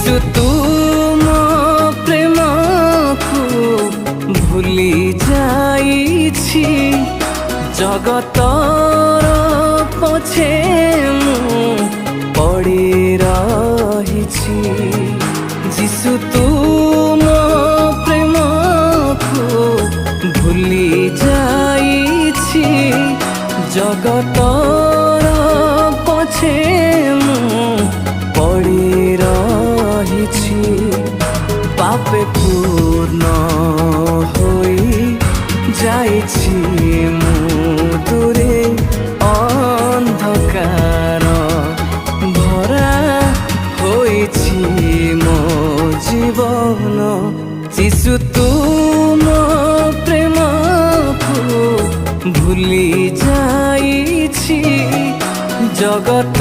যিশু তুম প্রেমকু ভুলি যাইছি, জগতর পছে মু পড়ি রহিছি। যিশু তুম প্রেমকু ভুলি যাইছি, জগতর পছে মু পড়ি রহিছি। পাপে পূর্ণ হই যাইছি মু দূরে, অন্ধকার ভরা হয়েছি মো জীবন। যিশু তুম প্রেমকু ভুলি যাইছি, জগত